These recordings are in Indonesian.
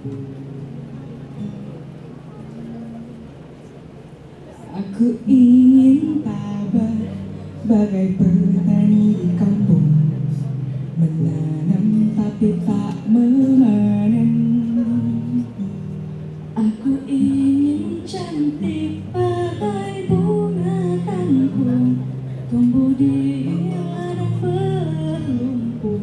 Aku ingin tabah bagai petani di kampung, menanam tapi tak memanen. Aku ingin cantik bagai bunga kangkung, tumbuh di ladang berlumpur.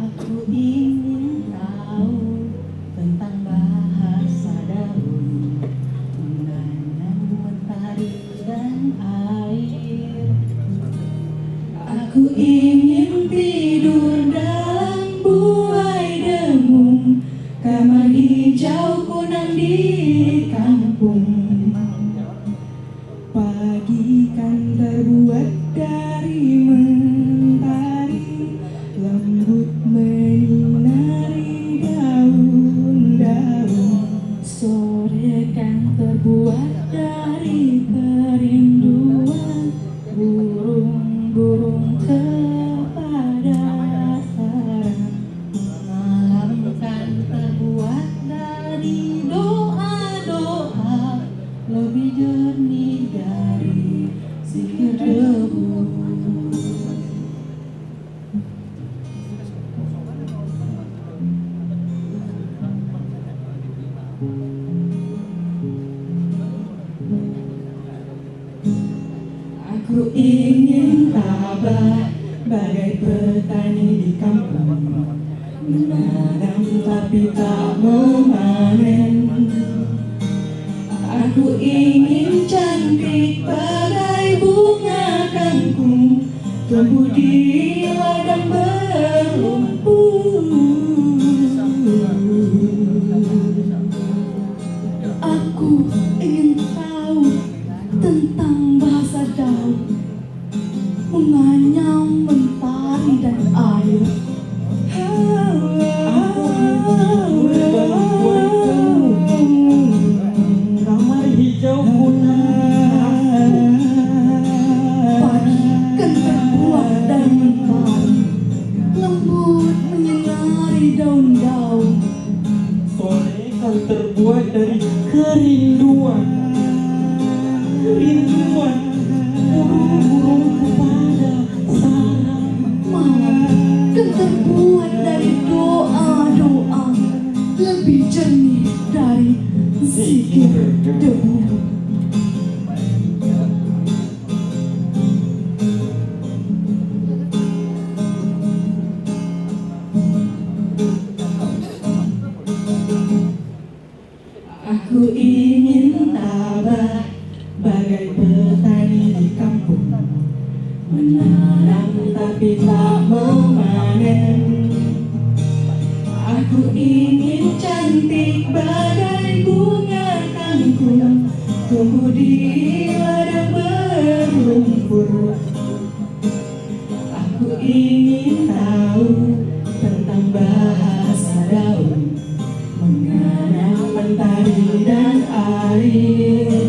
Aku ingin tahu tentang bahasa daun, menanam mentari dan air. Aku ingin tidur dalam buai dengung, kamar hijau kunang di kampung. Pagi kan terbuat dari mentari, lembut menyinari daun-daun. Sore kan terbuat dari kerinduan burung-burung kepada sarang. Malam kan terbuat dari doa-doa, lebih jernih dari zikir debu. Aku ingin tabah bagai petani di kampung, menanam tapi tak memanen. Aku ingin cantik bagai bunga kangkung, tumbuh di ladang berlumpur. Aku ingin tahu tentang bahasa daun, menganyam mentari dan air. Aku ingin tidur dalam buai dengung, kamar hijau kunang. Pagi kan terbuat dari mentari, lembut menyinari daun-daun. Sore kan terbuat dari kerinduan, burung-burung kepada sarang. Malam kan terbuat dari doa-doa, lebih jernih dari zikir debu. Aku ingin tabah bagai petani di kampung, menanam tapi tak memanen. Aku ingin cantik bagai bunga kangkung, tumbuh di ladang berlumpur. Aku ingin tahu tentang bahasa daun, mengenal mentari dan air.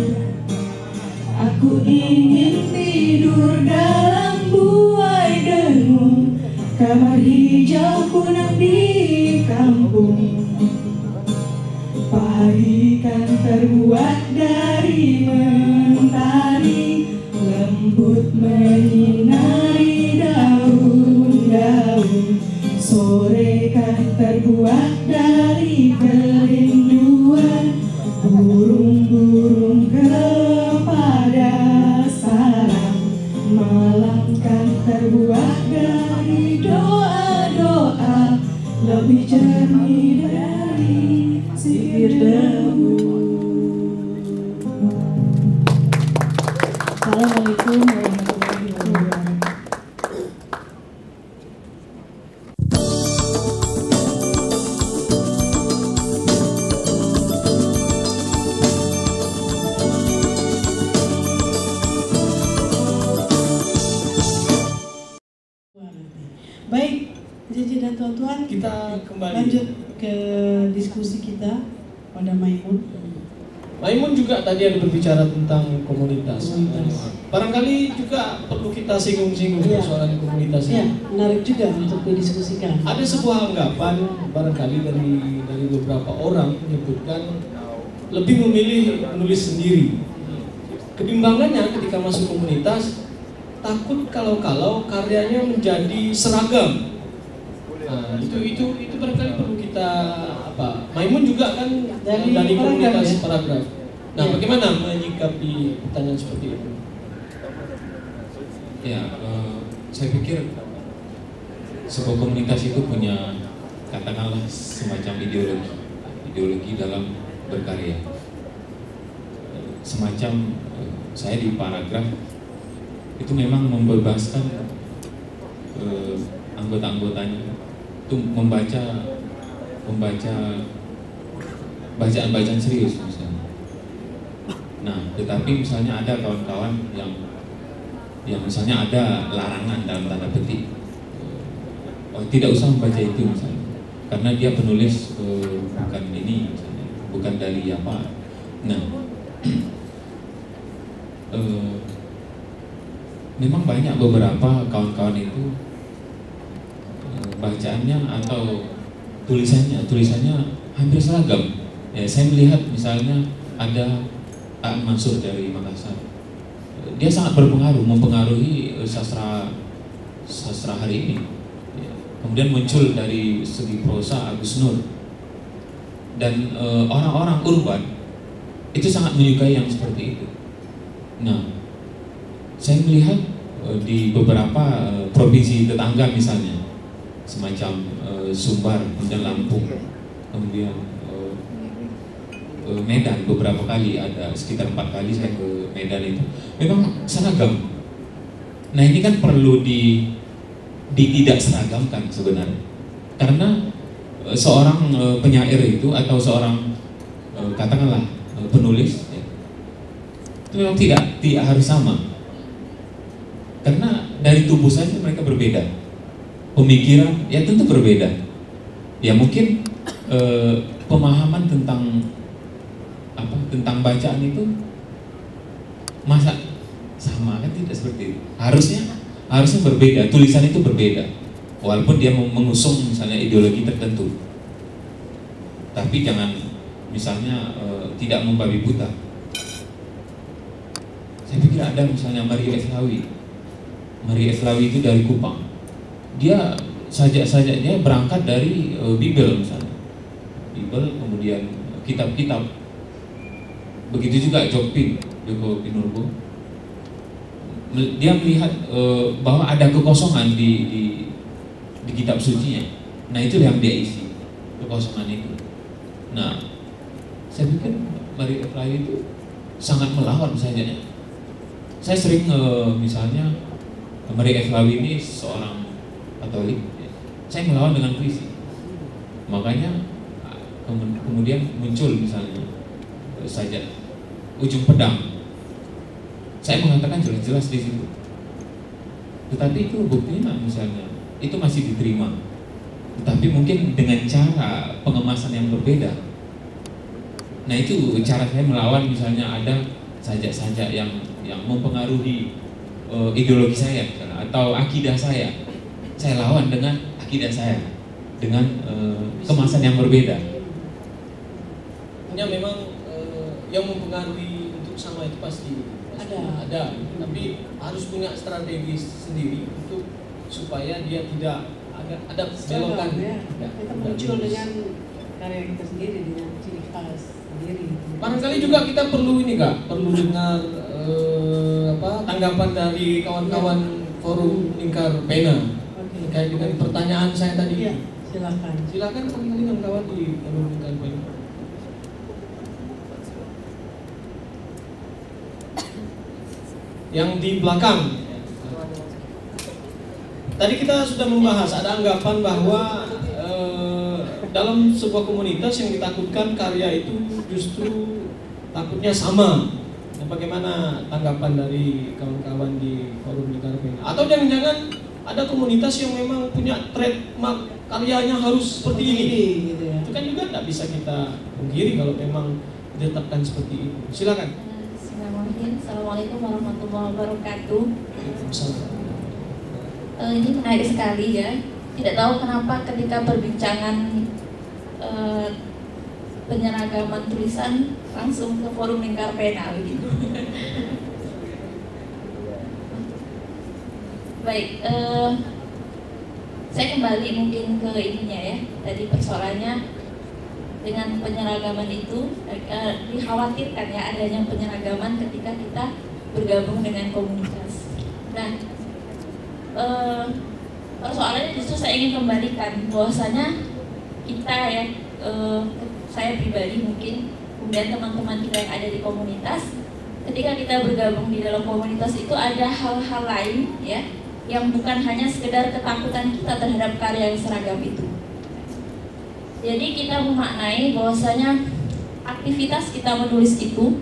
Aku ingin tidur dalam buai dengung, kamar hijau kunang di kampung. Pagi kan terbuat dari mentari, lembut menyinari daun-daun. Sore kan terbuat dari kerinduan burung-burung kepada sarang. Malam kan terbuat dari doa-doa, lebih jernih dari zikir debu. Assalamualaikum warahmatullahi wabarakatuh. Baik, Cici dan tuan-tuan, Kita kembali lanjut ke diskusi kita pada Maimun. Maimun juga tadi ada berbicara tentang komunitas. Barangkali juga perlu kita singgung-singgung persoalan komunitas. Ya, menarik juga untuk didiskusikan. Ada sebuah anggapan barangkali dari beberapa orang menyebutkan lebih memilih menulis sendiri. Kebimbangannya ketika masuk komunitas, takut kalau karyanya menjadi seragam. Nah, itu barangkali perlu kita apa? Maimun juga kan dari komunitas paragraf. Nah, bagaimana menyikapi pertanyaan seperti itu? Ya, saya pikir sebuah komunitas itu punya katakanlah semacam ideologi dalam berkarya. Semacam saya di paragraf itu memang membebaskan anggota-anggotanya itu membaca bacaan-bacaan serius misalnya. Nah, tetapi misalnya ada kawan-kawan yang misalnya ada larangan dalam tanda petik, tidak usah membaca itu misalnya, karena dia penulis bukan ini misalnya, bukan dari apa. Nah, memang banyak beberapa kawan-kawan itu bacaannya atau tulisannya hampir seragam. Ya, saya melihat misalnya ada Aan Mansur dari Makassar. Dia sangat mempengaruhi sastra hari ini. Ya, kemudian muncul dari segi prosa Agus Nur. Dan orang-orang urban itu sangat menyukai yang seperti itu. Nah, saya melihat di beberapa provinsi tetangga misalnya, semacam Sumbar, kemudian Lampung, kemudian Medan beberapa kali, ada sekitar 4 kali saya ke Medan itu, memang seragam. Nah, ini kan perlu tidak seragamkan sebenarnya, karena seorang penyair itu atau seorang katakanlah penulis ya, itu memang tidak harus sama, karena dari tubuh saja mereka berbeda, pemikiran ya tentu berbeda, ya mungkin pemahaman tentang bacaan itu masa sama kan, tidak seperti itu. Harusnya berbeda, tulisan itu berbeda, walaupun dia mengusung misalnya ideologi tertentu, tapi jangan misalnya tidak membabi buta. Saya pikir ada misalnya Marie Eflawi itu dari Kupang, dia sajak-sajaknya berangkat dari Bible misalnya, Bible, kemudian kitab-kitab. Begitu juga Joko Pinurbo, dia melihat bahwa ada kekosongan di kitab sucinya. Nah, itu yang dia isi, kekosongan itu. Nah, saya pikir Marie Eflawi itu sangat melawan sajanya. Saya sering misalnya Marie Eflawi ini seorang Katolik, saya melawan dengan puisi. Makanya kemudian muncul misalnya saja ujung pedang, saya mengatakan jelas-jelas di situ. Tetapi itu buktinya misalnya itu masih diterima, tetapi mungkin dengan cara pengemasan yang berbeda. Nah, itu cara saya melawan misalnya ada sajak-sajak yang mempengaruhi ideologi saya misalnya, atau akidah saya lawan dengan akidah saya, dengan kemasan yang berbeda. Hanya memang yang mempengaruhi untuk sama itu pasti ada, tapi harus punya strategi sendiri untuk supaya dia tidak ada belokan. Ya. Kita muncul dengan karya kita sendiri, dengan ciri khas sendiri. Barangkali juga kita perlu perlu dengar tanggapan dari kawan-kawan forum Lingkar Pena terkait dengan pertanyaan saya tadi. Ya, silakan kawan-kawan di forum Lingkar Pena. Yang di belakang, tadi kita sudah membahas, ada anggapan bahwa dalam sebuah komunitas yang ditakutkan karya itu justru takutnya sama. Nah, bagaimana tanggapan dari kawan-kawan di forum Lingkar Pena? Atau jangan-jangan ada komunitas yang memang punya trademark karyanya harus seperti ini? Gitu ya. Itu kan juga tidak bisa kita pungkiri kalau memang ditetapkan seperti itu. Silakan. Bismillahirrahmanirrahim. Assalamualaikum warahmatullahi wabarakatuh. Waalaikumsalam. Ini menarik sekali ya. Tidak tahu kenapa ketika perbincangan penyeragaman tulisan langsung ke forum lingkar pena gitu. Baik, saya kembali mungkin ke ininya ya. Tadi persoalannya dengan penyeragaman itu dikhawatirkan ya adanya penyeragaman ketika kita bergabung dengan komunitas. Nah, persoalannya justru saya ingin kembalikan bahwasanya kita ya, saya pribadi mungkin, kemudian teman-teman kita yang ada di komunitas, ketika kita bergabung di dalam komunitas itu ada hal-hal lain ya, yang bukan hanya sekedar ketakutan kita terhadap karya yang seragam itu. Jadi kita memaknai bahwasanya aktivitas kita menulis itu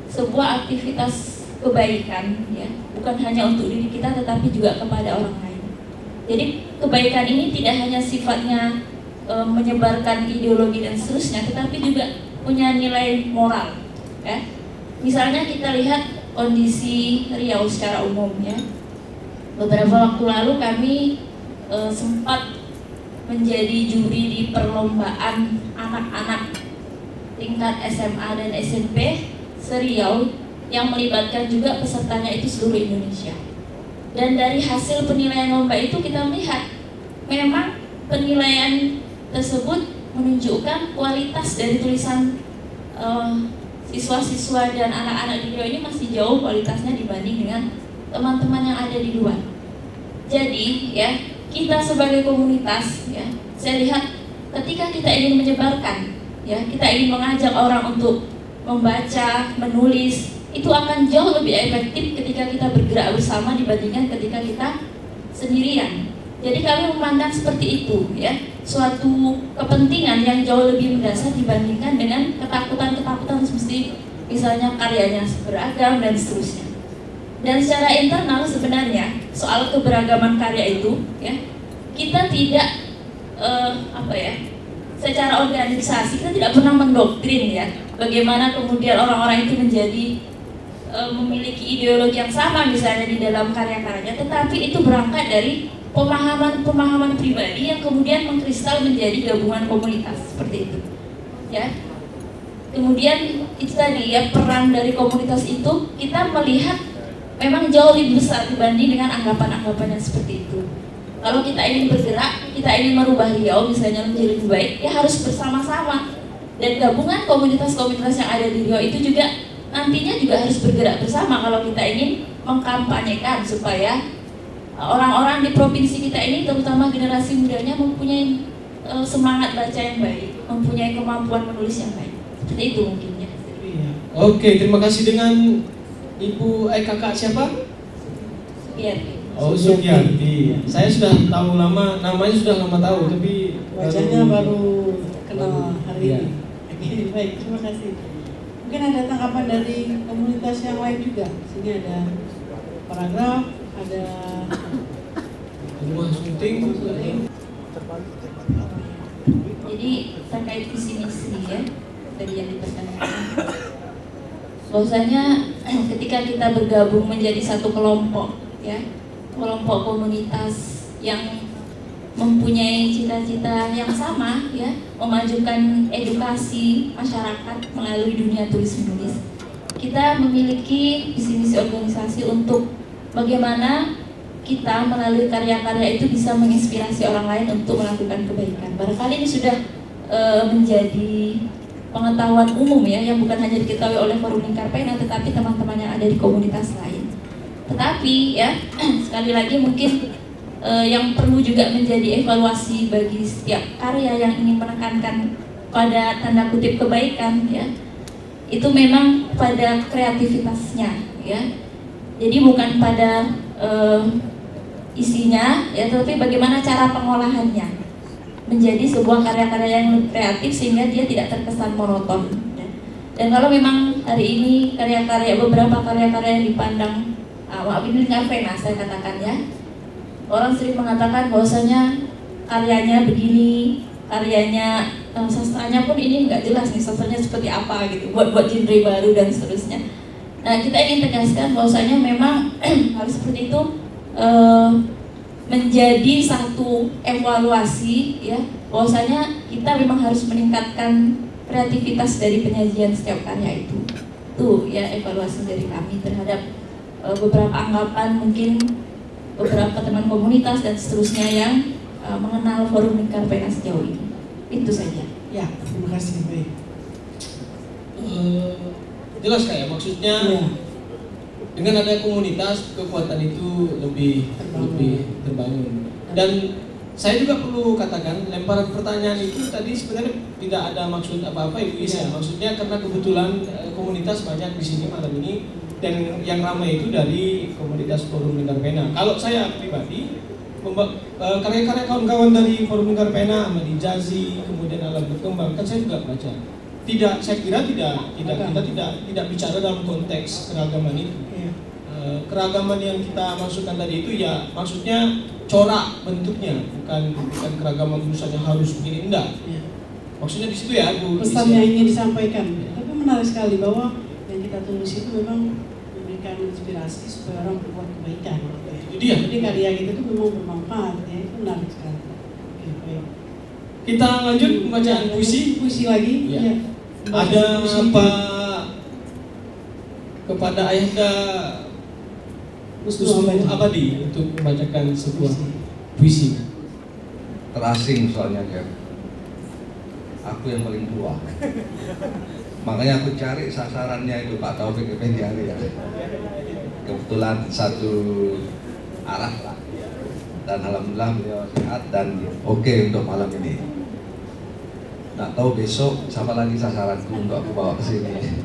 sebuah aktivitas kebaikan ya, bukan hanya untuk diri kita tetapi juga kepada orang lain. Jadi kebaikan ini tidak hanya sifatnya menyebarkan ideologi dan seterusnya, tetapi juga punya nilai moral ya. Misalnya kita lihat kondisi Riau secara umum ya. Beberapa waktu lalu kami sempat menjadi juri di perlombaan anak-anak tingkat SMA dan SMP se-Riau yang melibatkan juga pesertanya itu seluruh Indonesia. Dan dari hasil penilaian lomba itu kita melihat memang penilaian tersebut menunjukkan kualitas dari tulisan siswa-siswa dan anak-anak di Riau ini masih jauh kualitasnya dibanding dengan teman-teman yang ada di luar. Jadi ya, kita sebagai komunitas ya, saya lihat ketika kita ingin menyebarkan ya, kita ingin mengajak orang untuk membaca, menulis, itu akan jauh lebih efektif ketika kita bergerak bersama dibandingkan ketika kita sendirian. Jadi kami memandang seperti itu ya, suatu kepentingan yang jauh lebih mendasar dibandingkan dengan ketakutan-ketakutan seperti misalnya karyanya beragam dan seterusnya. Dan secara internal sebenarnya soal keberagaman karya itu ya, kita tidak secara organisasi kita tidak pernah mendoktrin ya bagaimana kemudian orang-orang itu menjadi memiliki ideologi yang sama misalnya di dalam karya-karyanya, tetapi itu berangkat dari pemahaman pribadi yang kemudian mengkristal menjadi gabungan komunitas seperti itu ya. Kemudian itu tadi ya, peran dari komunitas itu kita melihat memang jauh lebih besar dibanding dengan anggapan-anggapan yang seperti itu. Kalau kita ingin bergerak, kita ingin merubah Riau misalnya menjadi lebih baik, ya harus bersama-sama. Dan gabungan komunitas-komunitas yang ada di Riau itu juga nantinya juga harus bergerak bersama kalau kita ingin mengkampanyekan supaya orang-orang di provinsi kita ini, terutama generasi mudanya, mempunyai semangat baca yang baik, mempunyai kemampuan menulis yang baik. Seperti itu mungkin ya. Oke, terima kasih. Dengan Ibu kakak siapa? Sugiarti. Oh, Sugiarti. Saya sudah tahu lama, namanya sudah lama tahu, tapi wajahnya baru kenal hari ya. ini. Baik, terima kasih. Mungkin ada tanggapan dari komunitas yang lain juga. Sini ada paragraf, ada Rumah Sunting. Jadi terkait visi misi ya, tadi yang dipertanyakan. Bahwasanya ketika kita bergabung menjadi satu kelompok ya, kelompok komunitas yang mempunyai cita-cita yang sama ya, memajukan edukasi masyarakat melalui dunia tulis menulis, kita memiliki visi misi organisasi untuk bagaimana kita melalui karya-karya itu bisa menginspirasi orang lain untuk melakukan kebaikan. Barangkali ini sudah menjadi pengetahuan umum ya, yang bukan hanya diketahui oleh forum lingkar pena tetapi teman-teman yang ada di komunitas lain. Tetapi ya, sekali lagi mungkin yang perlu juga menjadi evaluasi bagi setiap karya yang ingin menekankan pada tanda kutip kebaikan ya, itu memang pada kreativitasnya ya. Jadi bukan pada isinya ya, tetapi bagaimana cara pengolahannya menjadi sebuah karya-karya yang kreatif sehingga dia tidak terkesan monoton ya. Dan kalau memang hari ini beberapa karya-karya yang dipandang ini lingkar pena, saya katakan ya, orang sering mengatakan bahwasanya karyanya begini, karyanya sastranya pun ini nggak jelas nih sastranya seperti apa gitu, buat genre baru dan seterusnya. Nah, kita ingin tegaskan bahwasanya memang harus seperti itu, menjadi satu evaluasi ya, bahwasanya kita memang harus meningkatkan kreativitas dari penyajian setiap karya itu. Tuh ya evaluasi dari kami terhadap beberapa anggapan mungkin beberapa teman komunitas dan seterusnya yang mengenal Forum Lingkar Pena sejauh ini. Itu saja. Ya, terima kasih. Baik. Jelas kayak maksudnya Ya. dengan ada komunitas kekuatan itu lebih terbangun. Dan saya juga perlu katakan lemparan pertanyaan itu tadi sebenarnya tidak ada maksud apa-apa Ibu Is ya. Maksudnya karena kebetulan komunitas banyak di sini malam ini dan yang ramai itu dari komunitas Forum Lingkar Pena. Kalau saya pribadi karya-karya kawan-kawan dari Forum Lingkar Pena, Ahmad Hijazi, kemudian Alam Berkembang, kan saya juga baca. Saya kira kita tidak bicara dalam konteks keragaman itu. Keragaman yang kita masukkan tadi itu ya maksudnya corak bentuknya, bukan keragaman misalnya harus begini, enggak. Maksudnya di situ ya Bu. Pesan yang ingin disampaikan. Tapi menarik sekali bahwa yang kita tulis itu memang memberikan inspirasi supaya orang berbuat kebaikan. Itu dia. Jadi karya kita itu memang bermanfaat ya, itu menarik sekali. Oke, baik. Kita lanjut pembacaan puisi. Puisi lagi. Ya. Ya. Ada Puisi. apa kepada Ayahanda Husnul Abadi untuk membacakan sebuah puisi. Terasing soalnya Jeff. Aku yang paling tua. Makanya aku cari sasarannya itu Pak Taufik Effendiari ya. Kebetulan satu arah lah. Dan alhamdulillah beliau sehat dan oke untuk malam ini. Nggak tahu besok siapa lagi sasaranku untuk aku bawa ke sini.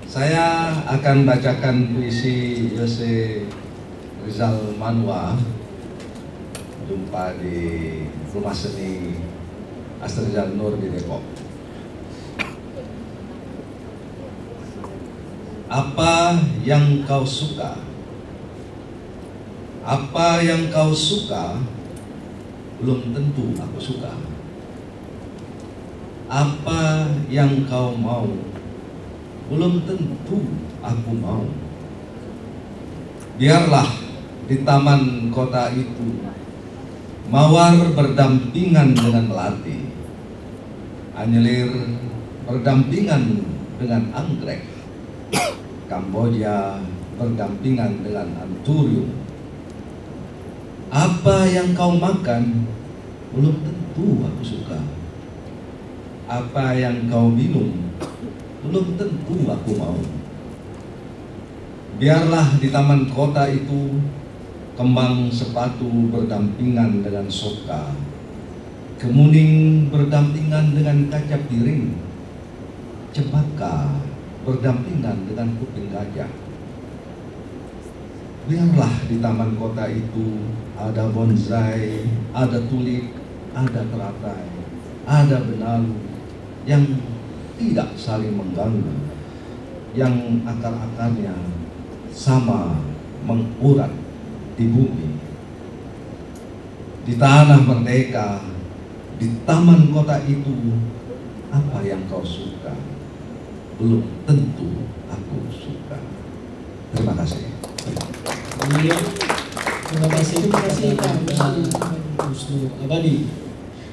Saya akan bacakan puisi Yose Rizal Manwa. Jumpa di Rumah Seni Astrizal Nur di Depok. Apa yang kau suka? Apa yang kau suka belum tentu aku suka. Apa yang kau mau belum tentu aku mau. Biarlah di taman kota itu mawar berdampingan dengan melati, anyelir berdampingan dengan anggrek, Kamboja berdampingan dengan anturium. Apa yang kau makan belum tentu aku suka. Apa yang kau minum belum tentu aku mau. Biarlah di taman kota itu kembang sepatu berdampingan dengan soka, kemuning berdampingan dengan kaca piring, cempaka berdampingan dengan kuping gajah. Biarlah di taman kota itu ada bonsai, ada tulip, ada teratai, ada benalu yang tidak saling mengganggu, yang akar-akarnya sama mengurat di bumi. Di tanah merdeka, di taman kota itu, apa yang kau suka belum tentu aku suka. Terima kasih. Terima kasih Pak Husnul Abadi.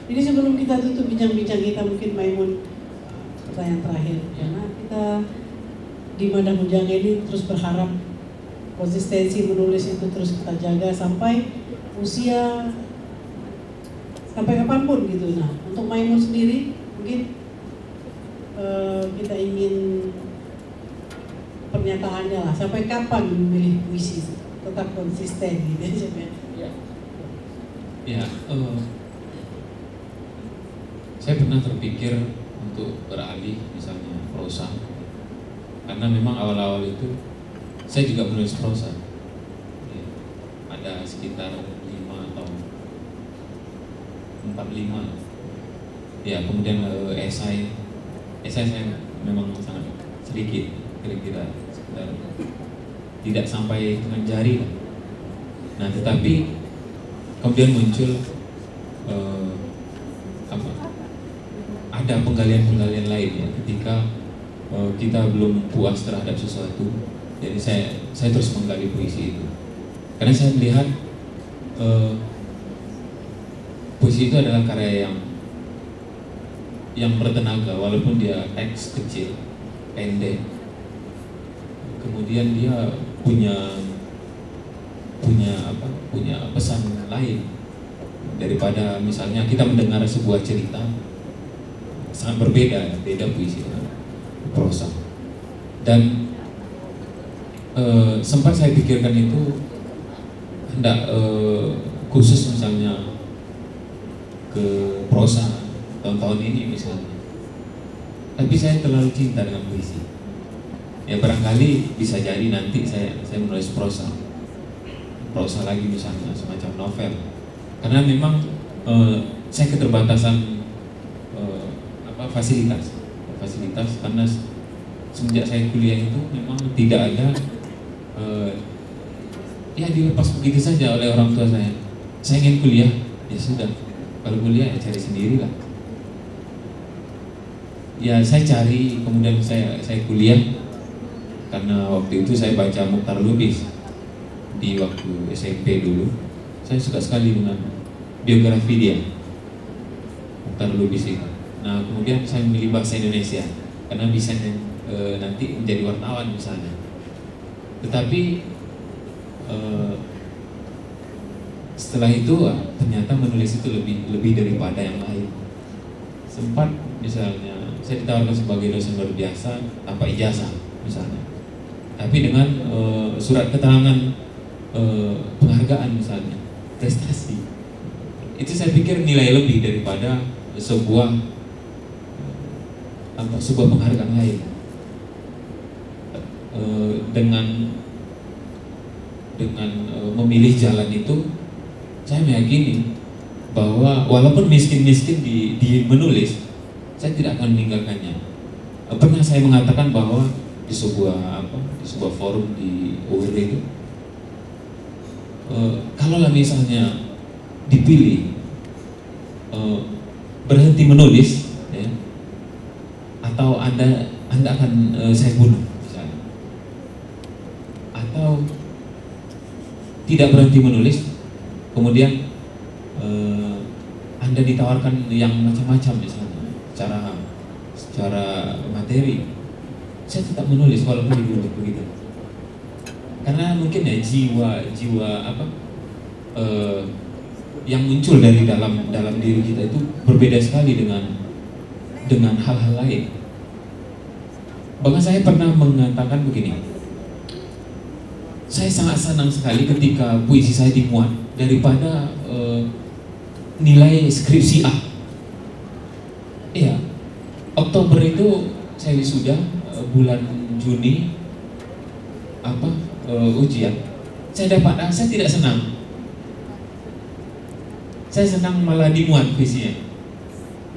Jadi sebelum kita tutup bincang-bincang kita, mungkin Maimun pertanyaan terakhir, karena kita di Madang Mujanga ini terus berharap konsistensi menulis itu terus kita jaga sampai usia, sampai kapanpun gitu. Nah, untuk Maimun sendiri mungkin kita ingin pernyataannya lah, sampai kapan memilih puisi tetap konsisten gitu ya. Ya, saya pernah terpikir untuk beralih misalnya prosa, karena memang awal-awal itu saya juga menulis prosa ya, ada sekitar 5 atau 4-5 ya. Kemudian esai saya memang sangat sedikit, kira-kira sekitar tidak sampai dengan jari. Nah, tetapi kemudian muncul ada penggalian-penggalian lain ya ketika kita belum puas terhadap sesuatu. Jadi saya terus menggali puisi itu karena saya melihat puisi itu adalah karya yang bertenaga walaupun dia teks kecil, pendek. Kemudian dia punya pesan lain daripada misalnya kita mendengar sebuah cerita. Sangat berbeda, beda puisi dengan prosa. Dan sempat saya pikirkan itu hendak khusus misalnya ke prosa tahun-tahun ini misalnya. Tapi saya terlalu cinta dengan puisi. Ya barangkali bisa jadi nanti saya menulis prosa lagi misalnya semacam novel. Karena memang saya keterbatasan fasilitas karena semenjak saya kuliah itu memang tidak ada ya dilepas begitu saja oleh orang tua saya. Saya ingin kuliah, ya sudah. Kalau kuliah ya cari sendirilah. Ya saya cari, kemudian saya kuliah karena waktu itu saya baca Mukhtar Lubis di waktu SMP dulu. Saya suka sekali dengan biografi dia, Mukhtar Lubis itu. Nah kemudian saya memilih bahasa Indonesia karena bisa nanti menjadi wartawan misalnya. Tetapi setelah itu ternyata menulis itu lebih daripada yang lain. Sempat misalnya saya ditawarkan sebagai dosen luar biasa tanpa ijazah misalnya, tapi dengan surat keterangan penghargaan misalnya, prestasi. Itu saya pikir nilai lebih daripada sebuah penghargaan lain. Dengan memilih jalan itu, saya meyakini bahwa walaupun miskin-miskin di menulis, saya tidak akan meninggalkannya. Pernah saya mengatakan bahwa di sebuah forum di UIR itu, kalaulah misalnya dipilih berhenti menulis, ya, atau anda akan saya bunuh misalnya, atau tidak berhenti menulis, kemudian anda ditawarkan yang macam-macam misalnya, secara materi, saya tetap menulis walaupun dibunuh begitu. Karena mungkin ya jiwa yang muncul dari dalam diri kita itu berbeda sekali dengan hal-hal lain. Bahkan saya pernah mengatakan begini, saya sangat senang sekali ketika puisi saya dimuat daripada nilai skripsi A. Iya, Oktober itu saya wisuda, bulan Juni ujian. Saya dapat A, saya tidak senang. Saya senang malah dimuat puisinya.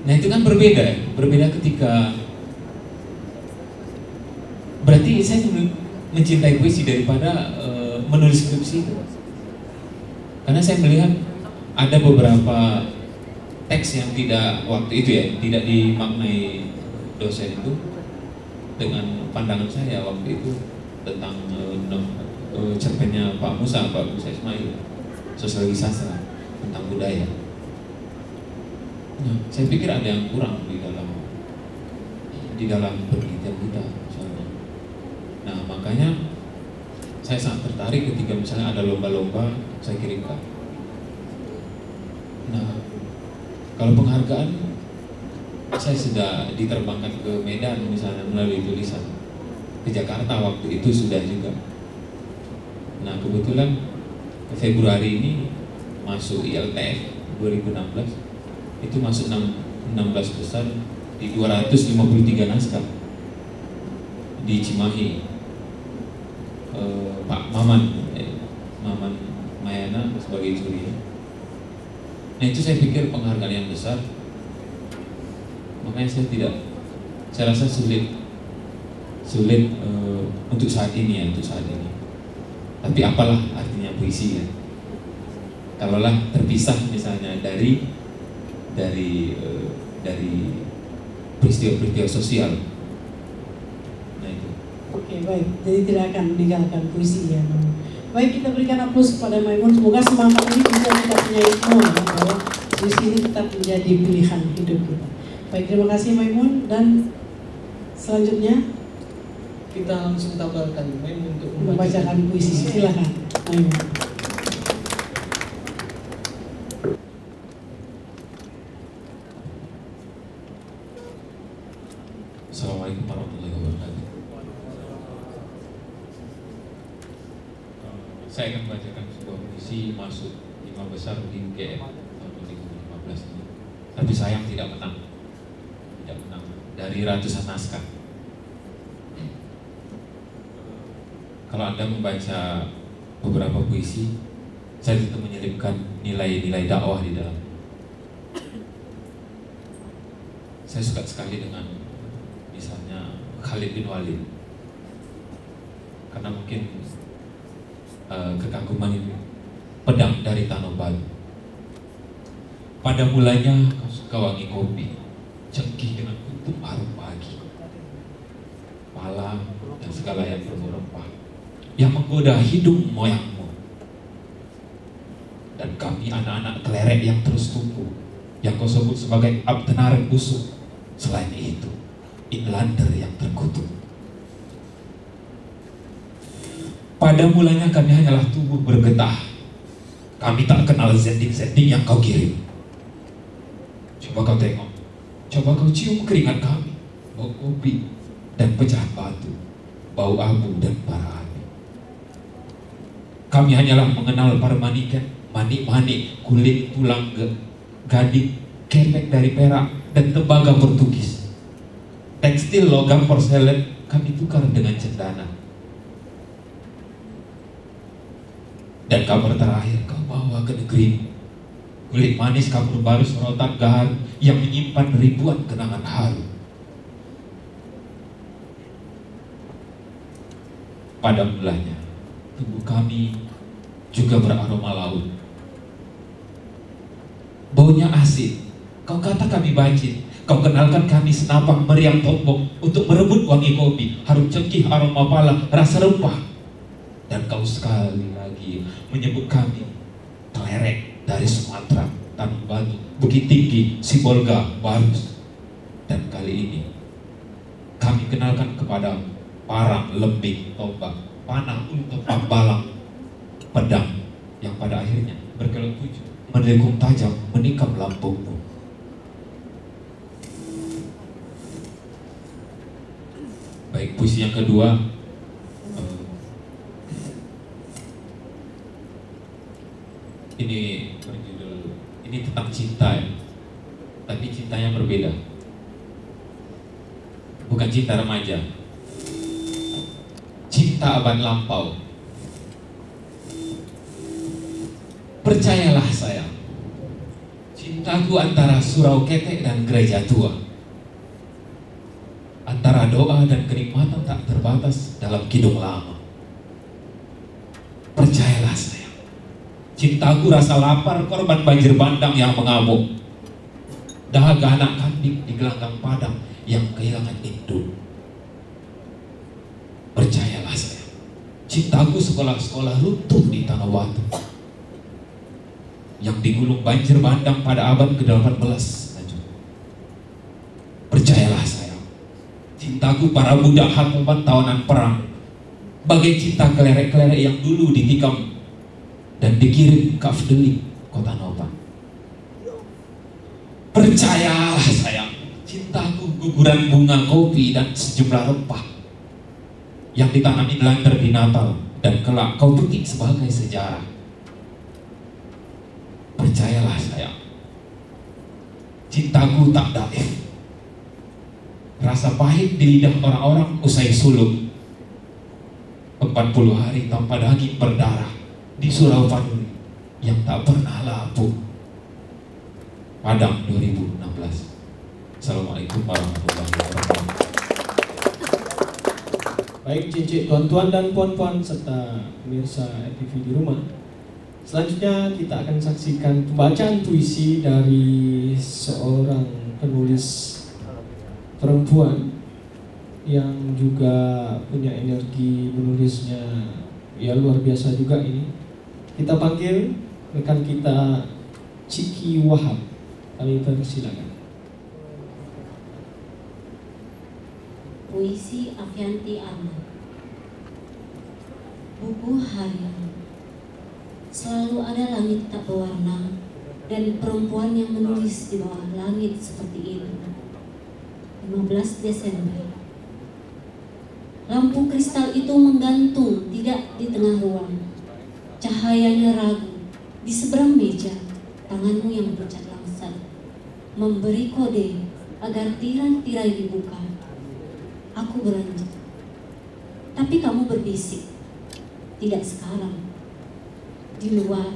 Nah itu kan berbeda ketika berarti saya mencintai puisi daripada menulis skripsi itu. Karena saya melihat ada beberapa teks yang waktu itu tidak dimaknai dosen itu dengan pandangan saya waktu itu tentang cerpennya Pak Musa Ismail, sosiologi sastra tentang budaya. Nah, saya pikir ada yang kurang di dalam penelitian kita misalnya. Nah, makanya saya sangat tertarik ketika misalnya ada lomba-lomba saya kirimkan. Nah, kalau penghargaan saya sudah diterbangkan ke Medan misalnya melalui tulisan, ke Jakarta waktu itu sudah juga. Nah, kebetulan Februari ini masuk ILTF 2016, itu masuk 16 besar di 253 naskah di Cimahi. Pak Maman Mayana sebagai juri. Nah itu saya pikir penghargaan yang besar. Makanya saya rasa sulit untuk saat ini. Tapi apalah artinya puisi ya? Kalaulah terpisah misalnya dari peristiwa-peristiwa sosial. Nah itu. Oke, baik. Jadi tidak akan meninggalkan puisi ya. Baik, kita berikan aplaus kepada Maimun. Semoga semangat ini bisa kita punya semua bahwa puisi ini tetap menjadi pilihan hidup kita. Baik, terima kasih Maimun. Dan selanjutnya Kita langsung tabarkan Maimun untuk membacakan puisi. Silakan Maimun. Assalamualaikum warahmatullahi wabarakatuh. Saya akan membacakan sebuah puisi masuk 5 besar di UGM tahun 2015 ini. Tapi sayang tidak menang dari ratusan naskah. Kalau Anda membaca beberapa puisi, saya tetap menyelipkan nilai-nilai dakwah di dalam. Saya suka sekali dengan misalnya Khalid bin Walid, karena mungkin kekaguman ini pedang dari Tanah Batu. Pada mulanya kau suka wangi kopi, cengkih dengan kuntum harum pagi, pala dan segala yang penuh rempah yang menggoda hidung moyangmu. Dan kami anak-anak kelerek yang terus tumbuh, yang kau sebut sebagai abtenaren busuk. Selain itu, inlander yang terkutuk. Pada mulanya kami hanyalah tubuh bergetah. Kami tak kenal zending-zending yang kau kirim. Coba kau tengok, coba kau cium keringat kami, bau kopi dan pecahan batu, bau abu dan bara api. Kami hanyalah mengenal parmaniken, manik-manik, kulit tulang gading, kepek dari perak dan tembaga Portugis. Tekstil, logam, porselen kami tukar dengan cendana. Dan kabar terakhir kau bawa ke negerimu, kulit manis kabur baru sorotan gaharu yang menyimpan ribuan kenangan haru. Pada mulanya tubuh kami juga beraroma laut. Baunya asin. Kau kata kami bacin. Kau kenalkan kami senapang meriam tombok untuk merebut wangi kopi, harum cengkih, aroma pala, rasa rempah. Dan kau sekali lagi menyebut kami kelerek dari Sumatera, Tanah Batu, Bukit Tinggi, Sibolga, Barus. Dan kali ini kami kenalkan kepadamu parang, lembing, tombak, panah, untuk balang, pedang yang pada akhirnya berkelok tujuh, mendelikung tajam, menikam lambungmu. Baik, puisi yang kedua ini berjudul, ini tentang cinta ya, tapi cintanya berbeda, bukan cinta remaja, cinta abad lampau. Percayalah sayang, cintaku antara surau ketek dan gereja tua, antara doa dan kenikmatan tak terbatas dalam kidung lama. Percayalah sayang, cintaku rasa lapar korban banjir bandang yang mengamuk, dahaga anak kambing di gelanggang padang yang kehilangan induk. Percayalah sayang, cintaku sekolah-sekolah runtuh di Tanah Batu yang digulung banjir bandang pada abad ke-18. Percayalah sayang, cintaku para budak Hatoban tawanan perang, bagai cinta kelerek-kelerek yang dulu ditikam dan dikirim ke Afdeling, kota Noban. Percayalah sayang, cintaku guguran bunga kopi dan sejumlah rempah yang ditanam inlander di Natal dan kelak kau petik sebagai sejarah. Percayalah sayang, cintaku tak daif, rasa pahit di lidah orang-orang usai suluk, 40 hari tanpa daging berdarah di surau Paduri yang tak pernah lapuk. Padang 2016. Assalamualaikum warahmatullahi wabarakatuh. Baik cincin tuan-tuan dan puan-puan serta pemirsa RTV di rumah, selanjutnya kita akan saksikan pembacaan puisi dari seorang penulis perempuan yang juga punya energi menulisnya ya luar biasa juga ini. Kita panggil rekan kita Ciki Wahab. Kami persilakan. Puisi Afianti Ahmad. Buku harian. Selalu ada langit tak berwarna dan perempuan yang menulis di bawah langit seperti itu. 15 Desember. Lampu kristal itu menggantung tidak di tengah ruang. Cahayanya ragu di seberang meja. Tanganmu yang pucat langsat memberi kode agar tirai-tirai dibuka. Aku beranjak, tapi kamu berbisik, tidak sekarang. Di luar,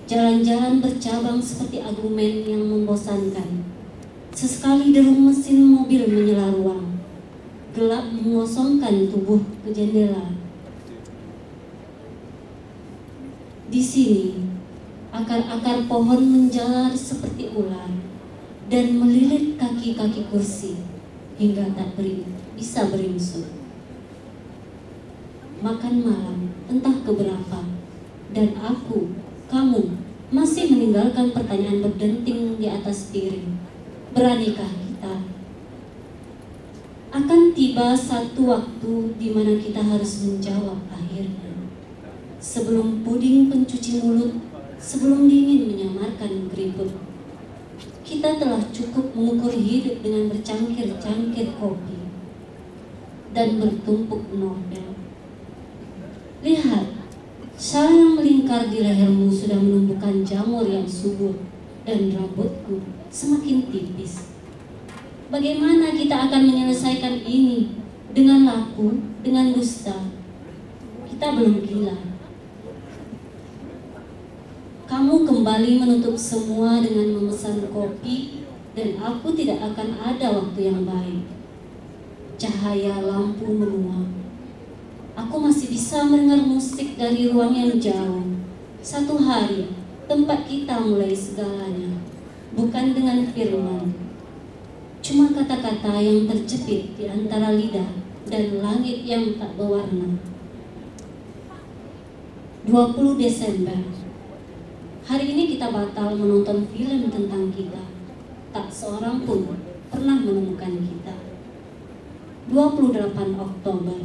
jalan-jalan bercabang seperti argumen yang membosankan. Sesekali derung mesin mobil menyela ruang. Gelap mengosongkan tubuh ke jendela. Di sini, akar-akar pohon menjalar seperti ular dan melilit kaki-kaki kursi hingga tak bisa beringsut. Makan malam entah keberapa, dan aku, kamu masih meninggalkan pertanyaan berdenting di atas piring. Beranikah kita? Akan tiba satu waktu di mana kita harus menjawab akhirnya. Sebelum puding pencuci mulut, sebelum dingin menyamarkan keriput, kita telah cukup mengukur hidup dengan bercangkir-cangkir kopi dan bertumpuk novel. Lihat, sel yang melingkar di lehermu sudah menumbuhkan jamur yang subur dan rambutku semakin tipis. Bagaimana kita akan menyelesaikan ini? Dengan laku, dengan dusta? Kita belum gila. Kamu kembali menutup semua dengan memesan kopi, dan aku tidak akan ada waktu yang baik. Cahaya lampu menua. Aku masih bisa mendengar musik dari ruang yang jauh. Satu hari, tempat kita mulai segalanya. Bukan dengan firman, cuma kata-kata yang terjepit di antara lidah dan langit yang tak berwarna. 20 Desember. Hari ini kita batal menonton film tentang kita. Tak seorang pun pernah menemukan kita. 28 Oktober.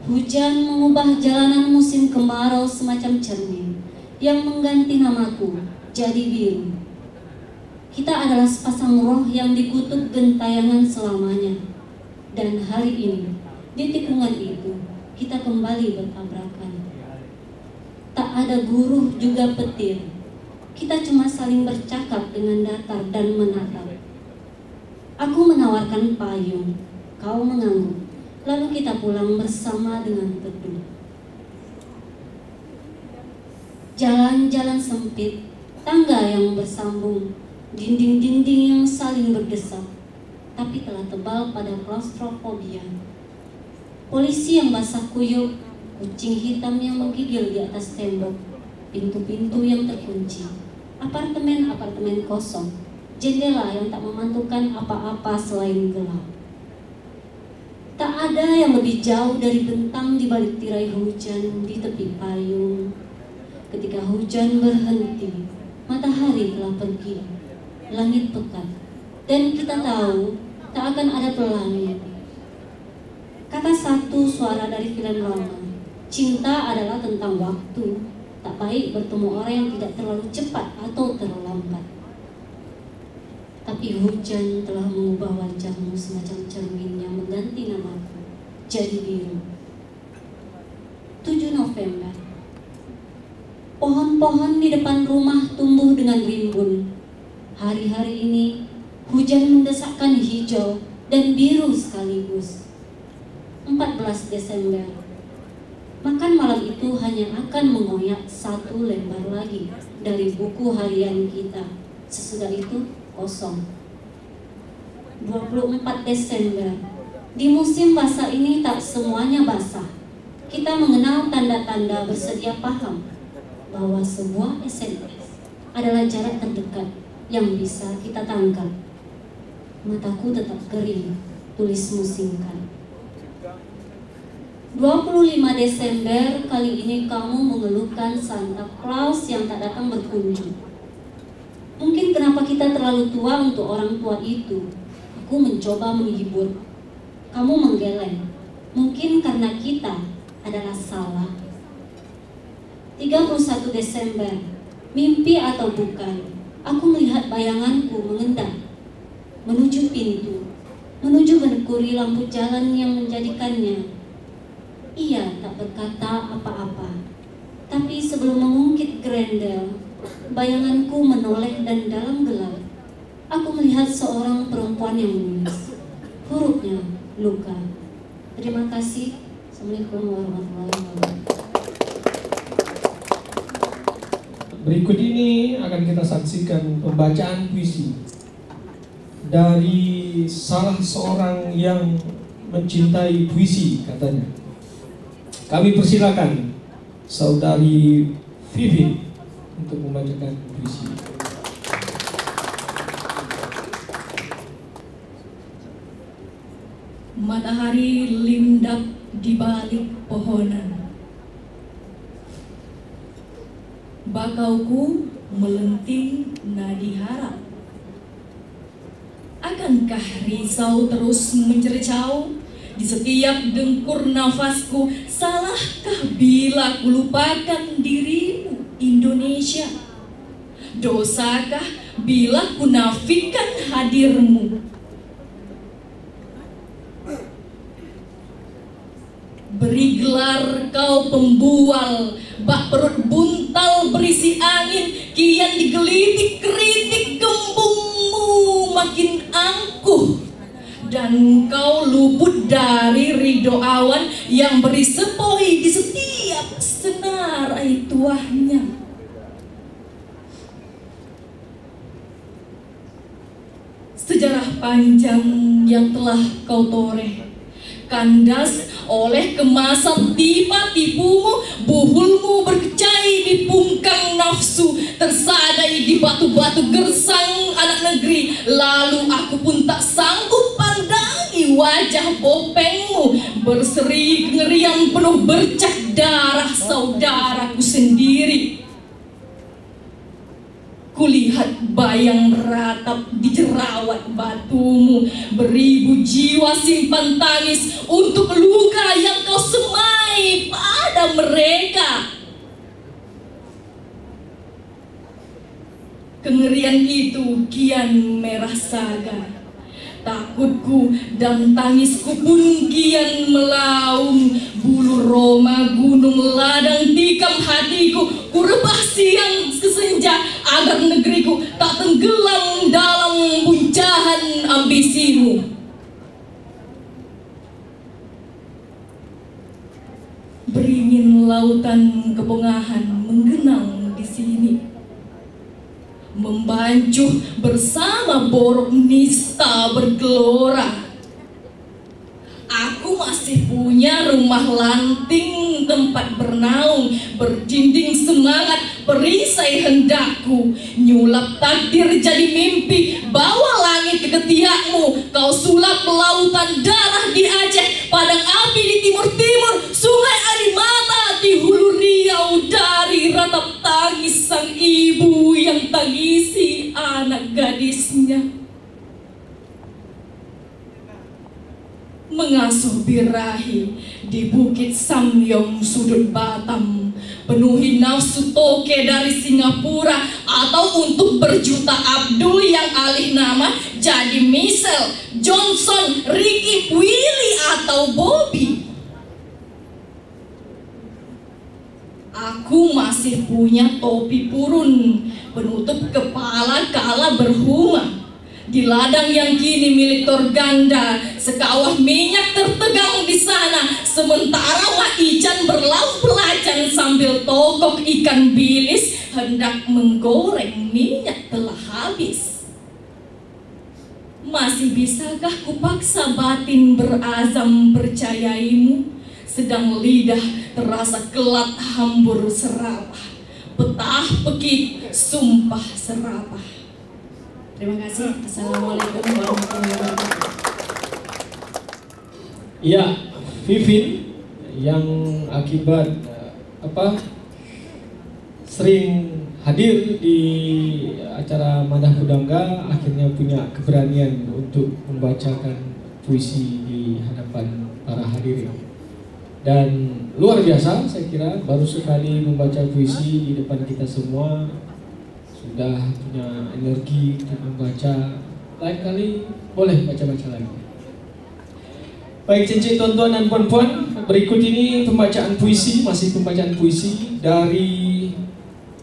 Hujan mengubah jalanan musim kemarau semacam cermin yang mengganti namaku jadi biru. Kita adalah sepasang roh yang dikutuk gentayangan selamanya. Dan hari ini, di tikungan itu, kita kembali bertabrakan. Tak ada guru juga petir. Kita cuma saling bercakap dengan datar dan menatap. Aku menawarkan payung, kau mengangguk. Lalu kita pulang bersama dengan teduh. Jalan-jalan sempit, tangga yang bersambung, dinding-dinding yang saling berdesak, tapi telah tebal pada klaustrofobia. Polisi yang basah kuyup, kucing hitam yang menggigil di atas tembok, pintu-pintu yang terkunci, apartemen-apartemen kosong, jendela yang tak memantulkan apa-apa selain gelap. Tak ada yang lebih jauh dari bentang di balik tirai hujan di tepi payung. Ketika hujan berhenti, matahari telah pergi, langit pekat, dan kita tahu tak akan ada pelangi. Kata satu suara dari film lama, cinta adalah tentang waktu. Tak baik bertemu orang yang tidak terlalu cepat atau terlambat. Tapi hujan telah mengubah wajahmu semacam cermin yang mengganti namaku jadi biru. 7 November. Pohon-pohon di depan rumah tumbuh dengan rimbun. Hari-hari ini hujan mendesakkan hijau dan biru sekaligus. 14 Desember. Makan malam itu hanya akan mengoyak satu lembar lagi dari buku harian kita. Sesudah itu kosong. 24 Desember. Di musim basah ini tak semuanya basah. Kita mengenal tanda-tanda bersedia paham bahwa sebuah SMS adalah jarak terdekat yang bisa kita tangkap. Mataku tetap kering, tulismu singkat. 25 Desember kali ini kamu mengeluhkan Santa Claus yang tak datang berkunjung. Mungkin kenapa kita terlalu tua untuk orang tua itu. Aku mencoba menghibur. Kamu menggeleng. Mungkin karena kita adalah salah. 31 Desember, mimpi atau bukan, aku melihat bayanganku mengendap menuju pintu, menuju menekuni lampu jalan yang menjadikannya. Ia tak berkata apa-apa, tapi sebelum mengungkit grendel, bayanganku menoleh dan dalam gelap, aku melihat seorang perempuan yang menulis. Hurufnya luka. Terima kasih. Assalamualaikum warahmatullahi wabarakatuh. Berikut ini akan kita saksikan pembacaan puisi dari salah seorang yang mencintai puisi katanya. Kami persilakan Saudari Vivi untuk membacakan puisi. Matahari lindap di balik pohonan. Bakauku melenting nadi harap. Akankah risau terus mencercau di setiap dengkur nafasku? Salahkah bila ku lupakan dirimu Indonesia? Dosakah bila ku nafikan hadirmu? Beri gelar kau pembual, bak perut buntal berisi angin, kian digelitik kritik gembungmu makin angkuh. Dan kau luput dari ridho awan yang beri sepoi di setiap senar air tuahnya. Sejarah panjang yang telah kau toreh, kandas oleh kemasan tipu-tipumu, buhulmu berkecai di pungkang nafsu, tersadai di batu-batu gersang anak negeri. Lalu aku pun tak sanggup pandangi wajah bopengmu, berseri kengerian penuh bercak darah saudaraku sendiri. Kulihat bayang meratap di jerawat batumu, beribu jiwa simpan tangis untuk luka yang kau semai pada mereka. Kengerian itu kian merah saga, takutku dan tangisku pun kian melaung. Bulu roma gunung ladang tikam hatiku, ku rebah siang kesenja agar negeriku tak tenggelam dalam puncahan ambisimu. Beringin lautan kepongahan menggenang di sini, membancuh bersama borok nista bergelora. Aku masih punya rumah lanting, tempat bernaung, berdinding semangat, perisai hendakku. Nyulap takdir jadi mimpi, bawa langit ke ketiakmu. Kau sulap lautan darah di Aceh, padang api di timur-timur, sungai air mata di hulu Riau. Dari ratap tangis sang ibu yang tangisi anak gadisnya. Mengasuh birahi di Bukit Samyong sudut Batam, penuhi nafsu toke dari Singapura, atau untuk berjuta Abdul yang alih nama jadi Michelle, Johnson, Ricky, Willy atau Bobby. Aku masih punya topi purun penutup kepala kala berhuma. Di ladang yang kini milik Torganda, sekawah minyak tertegang di sana. Sementara Mak Ican berlauk pelacan sambil tokok ikan bilis, hendak menggoreng minyak telah habis. Masih bisakah kupaksa batin berazam percayaimu? Sedang lidah terasa kelat hambur serapah, petah pekik sumpah serapah. Terima kasih. Assalamualaikum warahmatullahi wabarakatuh. Ya, Vivin yang akibat sering hadir di acara Madah Budangga akhirnya punya keberanian untuk membacakan puisi di hadapan para hadirin. Dan luar biasa, saya kira baru sekali membaca puisi di depan kita semua, sudah punya energi untuk membaca. Lain kali boleh baca-baca lagi. Baik cincin tuan-tuan dan puan-puan, berikut ini pembacaan puisi, masih pembacaan puisi dari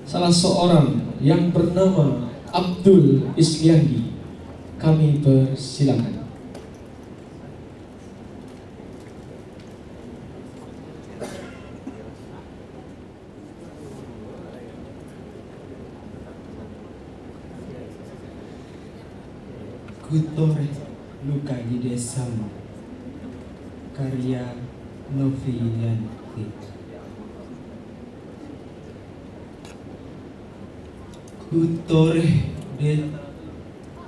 salah seorang yang bernama Abdul Isliandi. Kami persilakan. Kutore luka di desamu, karya Novianti. Kutore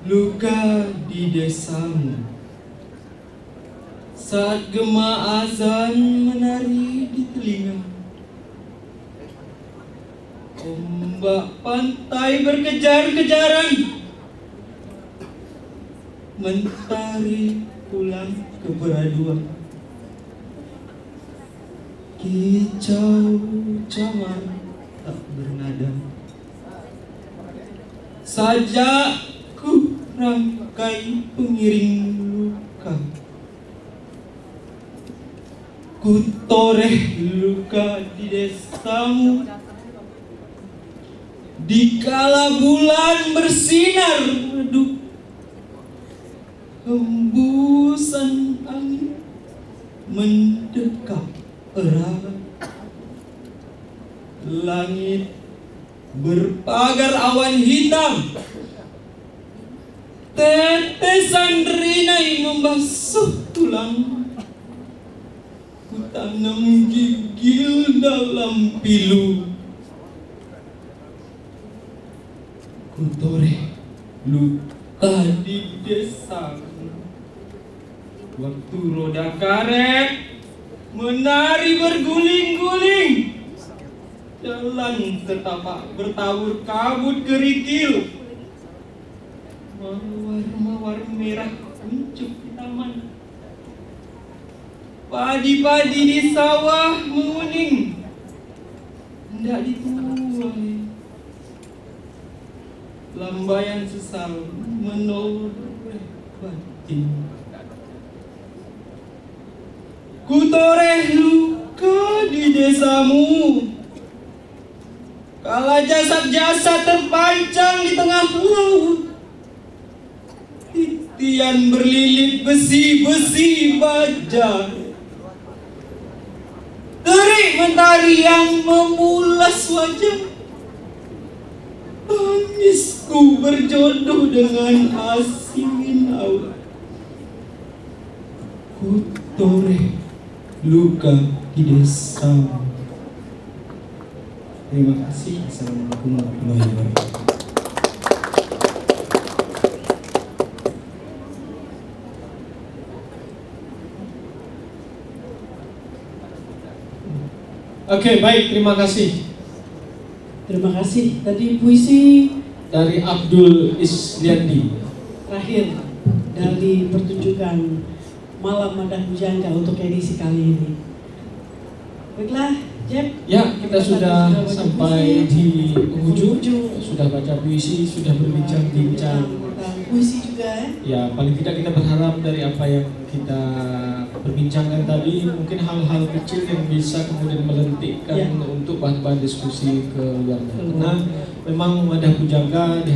luka di desamu, saat gema azan menari di telinga. Ombak pantai berkejar-kejaran, mentari pulang ke peraduan. Kicau camar tak bernada, sajakku rangkai pengiring luka. Ku toreh luka di desamu, dikala bulan bersinar redup. Hembusan angin mendekap erat, langit berpagar awan hitam, tetesan rinai membasuh tulang. Ku tanam gigil dalam pilu, ku toreh luka di desa. Waktu roda karet menari berguling-guling, jalan setapak bertabur kabut kerikil. Mawar-mawar merah kuncup di taman, padi-padi di sawah menguning, hendak dituai. Lambaian sesal menoreh batin. Ku toreh luka di desamu, kala jasad-jasad terpancang di tengah laut. Titian berlilit besi-besi baja, terik mentari yang memulas wajah. Tangisku berjodoh dengan asin laut. Ku toreh luka di desamu. Terima kasih. Assalamualaikum warahmatullahi wabarakatuh. Oke, baik, terima kasih. Terima kasih. Tadi puisi Dari Abdul Isliandi. terakhir dari pertunjukan Malam Madah Bujangga untuk edisi kali ini. Baiklah, Jeb. Ya, kita sudah baca sampai puisi. di penghujung. Sudah baca puisi, sudah berbincang-bincang. Tentang puisi juga ya. Ya, paling tidak kita berharap dari apa yang kita perbincangkan tadi, mungkin hal-hal kecil yang bisa kemudian melentikkan Ya. untuk bahan-bahan diskusi keluarga. Karena memang Madah Bujangga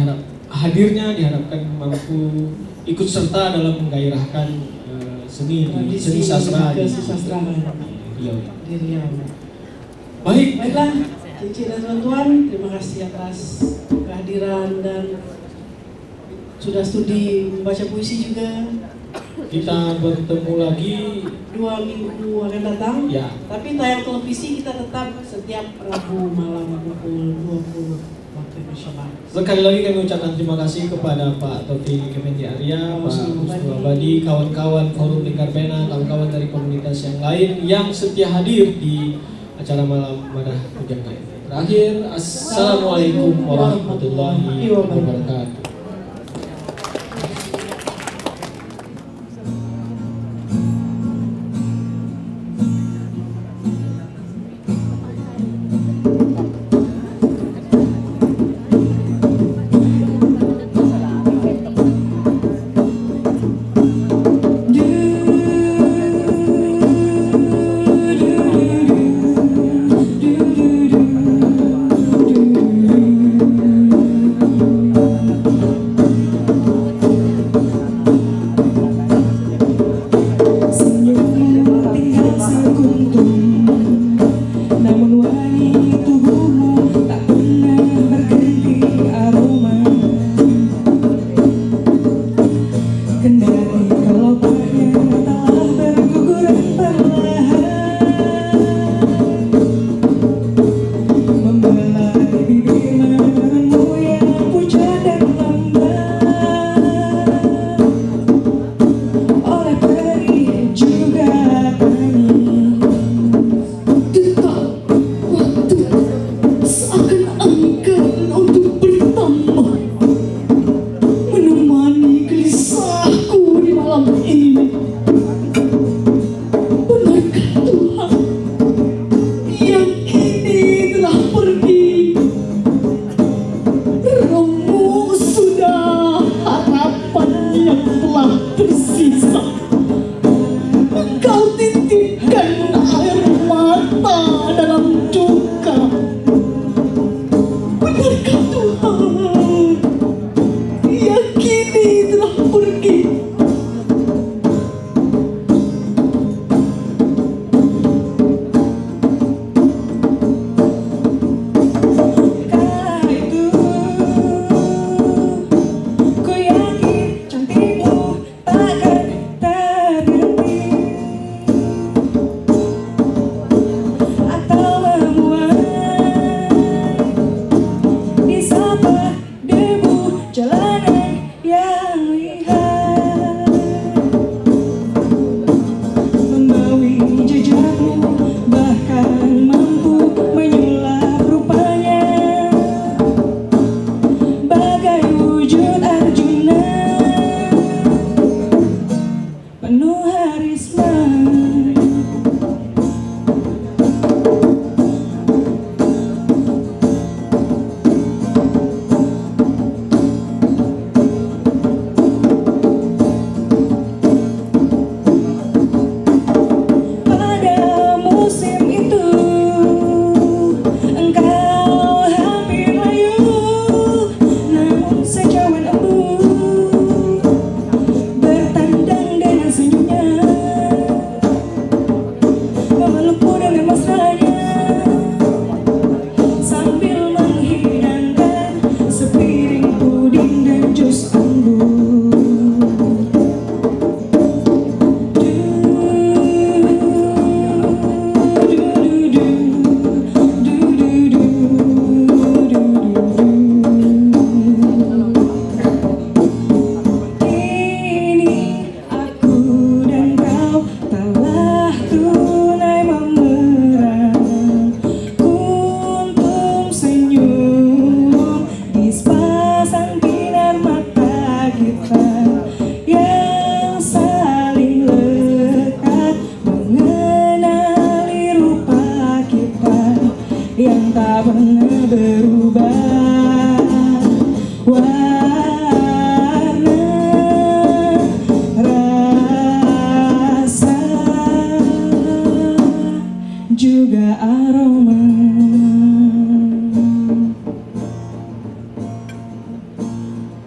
hadirnya diharapkan mampu ikut serta dalam menggairahkan seni sastra di Riau. Di Riau. Baik. Baiklah, cincin dan tuan-tuan, terima kasih atas kehadiran dan sudah studi membaca puisi juga. Kita bertemu lagi 2 minggu akan datang. ya. Tapi tayang televisi kita tetap setiap Rabu malam pukul 20 waktu profesional. Sekali lagi kami ucapkan terima kasih kepada Pak Taufik Effendi Arya, Pak Muslim Abadi, kawan-kawan Forum Lingkar Pena, kawan-kawan dari komunitas yang lain yang setia hadir di acara malam Madah Pujangga. Terakhir, Assalamualaikum warahmatullahi wabarakatuh.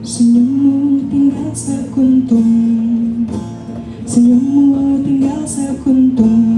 Senyummu tinggal sekuntum, senyummu tinggal sekuntum.